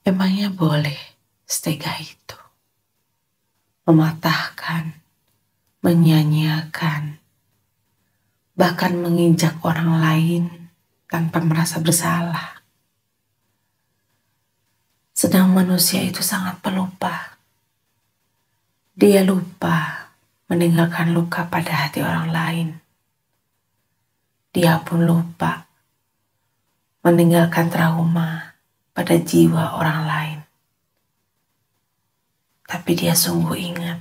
Emangnya boleh setega itu mematahkan, menyanyiakan, bahkan menginjak orang lain tanpa merasa bersalah? Sedang manusia itu sangat pelupa. Dia lupa meninggalkan luka pada hati orang lain. Dia pun lupa meninggalkan trauma pada jiwa orang lain. Tapi dia sungguh ingat,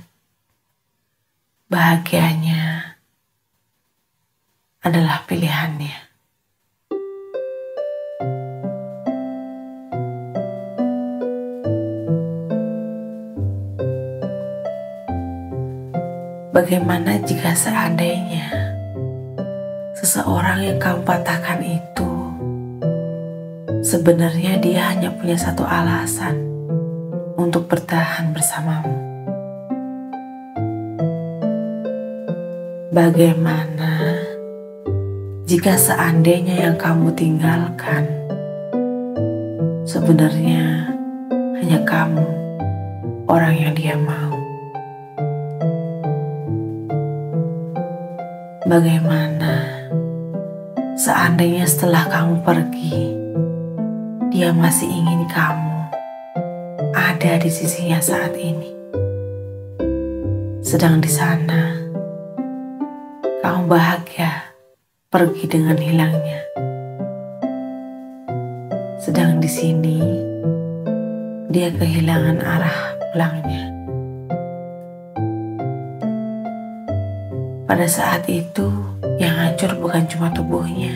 bahagianya adalah pilihannya. Bagaimana jika seandainya seseorang yang kamu patahkan itu sebenarnya dia hanya punya satu alasan untuk bertahan bersamamu? Bagaimana jika seandainya yang kamu tinggalkan sebenarnya hanya kamu, orang yang dia mau? Bagaimana seandainya setelah kamu pergi, dia masih ingin kamu ada di sisinya saat ini? Sedang di sana, kamu bahagia pergi dengan hilangnya. Sedang di sini, dia kehilangan arah pulangnya. Pada saat itu, yang hancur bukan cuma tubuhnya,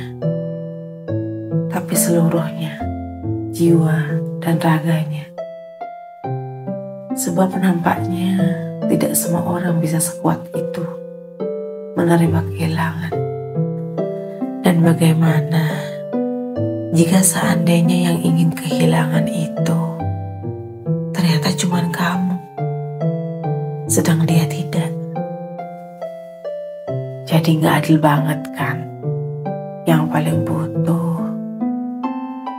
tapi seluruhnya, jiwa dan raganya. Sebab nampaknya tidak semua orang bisa sekuat itu menerima kehilangan. Dan bagaimana jika seandainya yang ingin kehilangan itu ternyata cuma kamu, sedang dia tidak? Jadi gak adil banget kan? Yang paling butuh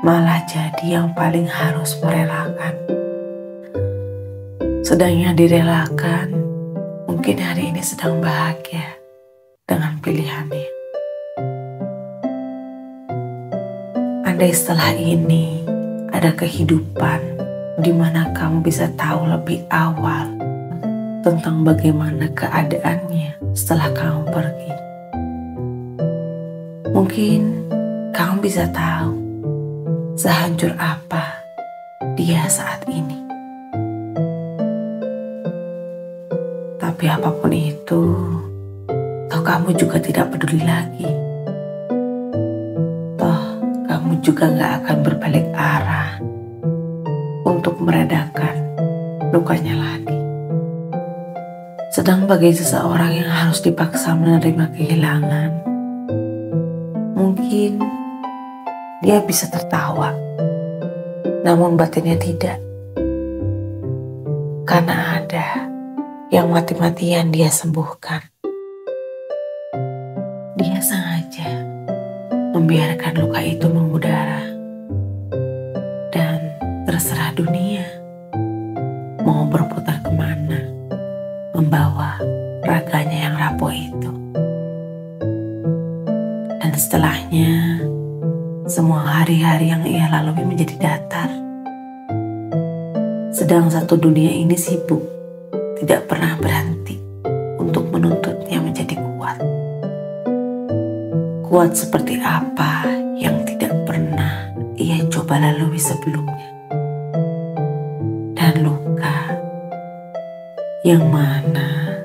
malah jadi yang paling harus merelakan. Sedang yang direlakan mungkin hari ini sedang bahagia dengan pilihannya. Andai setelah ini ada kehidupan di mana kamu bisa tahu lebih awal tentang bagaimana keadaannya setelah kamu pergi, mungkin kamu bisa tahu sehancur apa dia saat ini. Tapi apapun itu, toh kamu juga tidak peduli lagi. Toh kamu juga gak akan berbalik arah untuk meredakan lukanya lagi. Sedang bagi seseorang yang harus dipaksa menerima kehilangan, mungkin dia bisa tertawa, namun batinnya tidak. Karena ada yang mati-matian dia sembuhkan. Dia sengaja membiarkan luka itu mengudara. Dan terserah dunia mau berputar kemana membawa raganya yang rapuh itu. Dan setelahnya, semua hari-hari yang ia lalui menjadi datar. Sedang satu dunia ini sibuk, tidak pernah berhenti untuk menuntutnya menjadi kuat. Kuat seperti apa yang tidak pernah ia coba lalui sebelumnya. Dan luka yang mana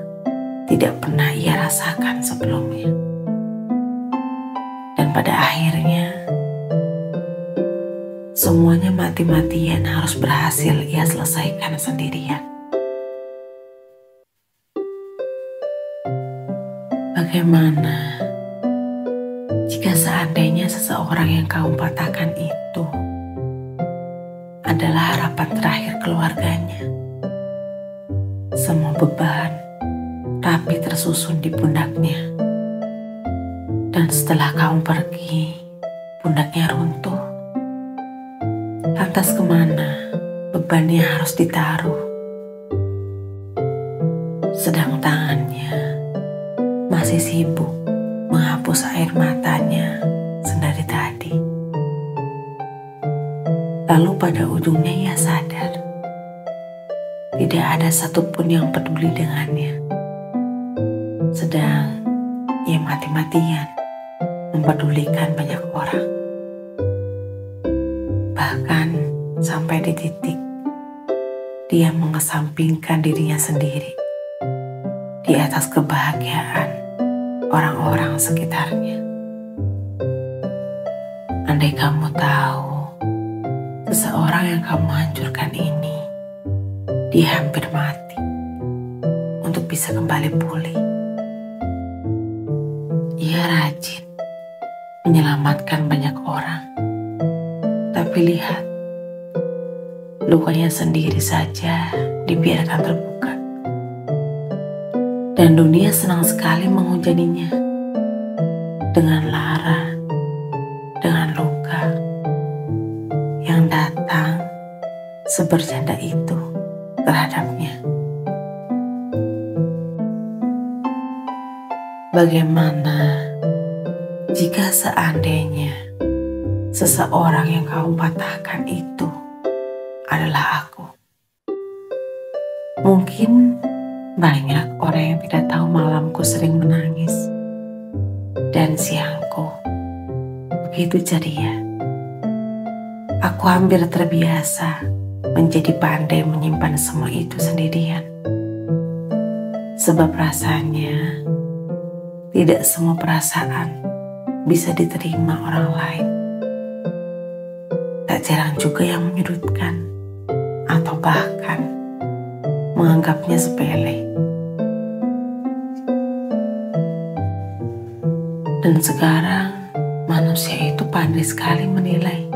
tidak pernah ia rasakan sebelumnya. Dan pada akhirnya, semuanya mati-matian harus berhasil ia selesaikan sendirian. Bagaimana jika seandainya seseorang yang kamu patahkan itu adalah harapan terakhir keluarganya? Semua beban rapi tersusun di pundaknya. Dan setelah kamu pergi, pundaknya runtuh. Lantas kemana bebannya harus ditaruh, sedang tangannya masih sibuk menghapus air matanya sendari tadi. Lalu pada ujungnya ia sadar, tidak ada satupun yang peduli dengannya. Sedang ia mati-matian mempedulikan banyak orang. Bahkan sampai di titik dia mengesampingkan dirinya sendiri di atas kebahagiaan orang-orang sekitarnya. Andai kamu tahu, seseorang yang kamu hancurkan ini, dia hampir mati untuk bisa kembali pulih. Ia rajin menyelamatkan banyak orang, tapi lihat, lukanya sendiri saja dibiarkan terbuka. Dan dunia senang sekali menghujaninya dengan lara, dengan luka yang datang sebercanda itu terhadapnya. Bagaimana jika seandainya seseorang yang kamu patahkan itu adalah aku? Mungkin banyak orang yang tidak tahu malamku sering menangis dan siangku begitu ceria. Aku hampir terbiasa menjadi pandai menyimpan semua itu sendirian. Sebab rasanya tidak semua perasaan bisa diterima orang lain. Tak jarang juga yang menyudutkan atau bahkan menganggapnya sepele. Dan sekarang manusia itu pandai sekali menilai.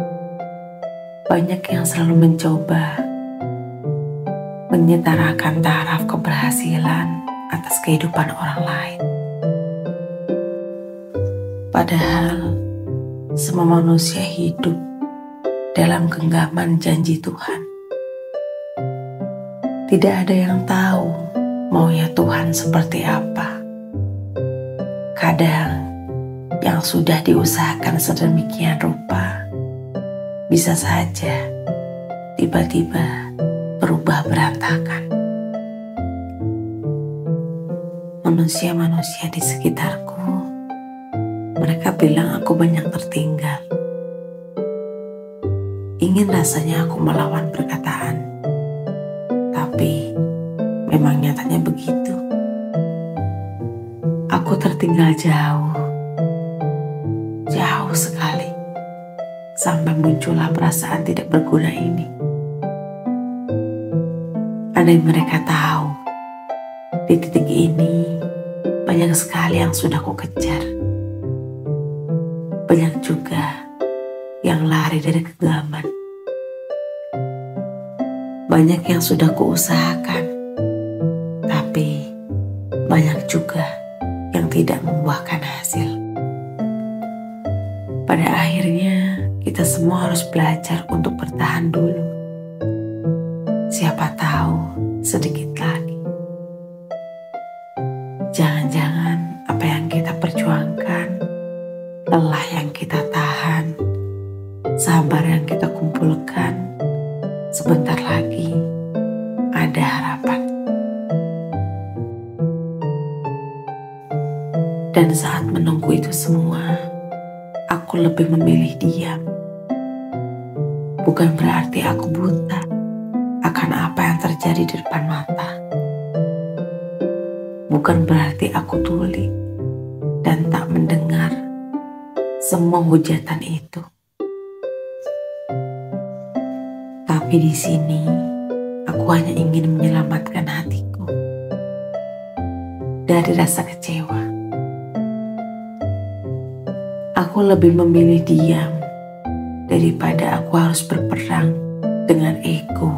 Banyak yang selalu mencoba menyetarakan taraf keberhasilan atas kehidupan orang lain. Padahal semua manusia hidup dalam genggaman janji Tuhan. Tidak ada yang tahu maunya Tuhan seperti apa. Kadang yang sudah diusahakan sedemikian rupa bisa saja tiba-tiba berubah berantakan. Manusia-manusia di sekitarku, mereka bilang aku banyak tertinggal. Ingin rasanya aku melawan perkataan, tapi memang nyatanya begitu. Aku tertinggal jauh sekali, sampai muncullah perasaan tidak berguna ini. Andai mereka tahu, di titik ini banyak sekali yang sudah ku kejar. Banyak juga yang lari dari kegelapan. Banyak yang sudah kuusahakan, tapi banyak juga yang tidak membuahkan hasil. Pada akhirnya kita semua harus belajar untuk bertahan dulu. Siapa tahu sedikit lagi. Jangan-jangan apa yang kita perjuangkan, lelah yang kita tahan, sabar yang kita kumpulkan, sebentar lagi ada harapan. Dan saat menunggu itu semua, aku lebih memilih diam. Bukan berarti aku buta akan apa yang terjadi di depan mata. Bukan berarti aku tuli dan tak mendengar semua hujatan itu. Tapi di sini aku hanya ingin menyelamatkan hatiku dari rasa kecewa. Aku lebih memilih diam daripada aku harus berperang dengan ego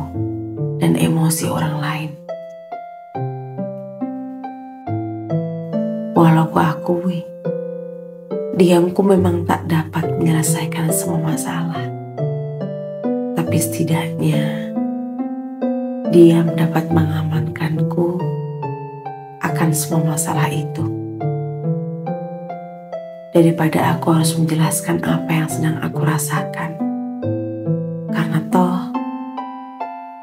dan emosi orang lain. Walau aku akui, diamku memang tak dapat menyelesaikan semua masalah. Tapi setidaknya Dia dapat mengamankanku akan semua masalah itu. Daripada aku harus menjelaskan apa yang sedang aku rasakan. Karena toh,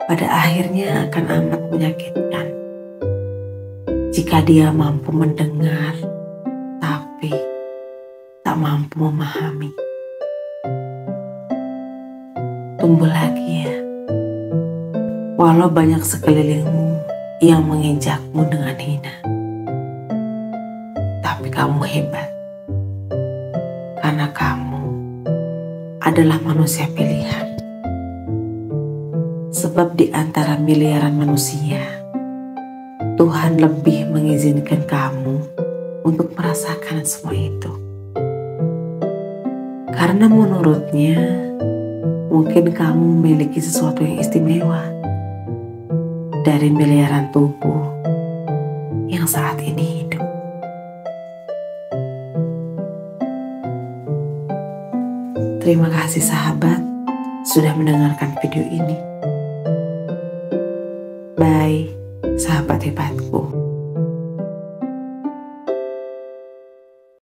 pada akhirnya akan amat menyakitkan. Jika dia mampu mendengar, tapi tak mampu memahami. Tumbuh lagi ya. Walau banyak sekelilingmu yang menginjakmu dengan hina. Tapi kamu hebat. Karena kamu adalah manusia pilihan. Sebab di antara miliaran manusia, Tuhan lebih mengizinkan kamu untuk merasakan semua itu. Karena menurutnya, mungkin kamu memiliki sesuatu yang istimewa dari miliaran tubuh yang saat ini hidup. Terima kasih sahabat sudah mendengarkan video ini. Bye, sahabat hebatku.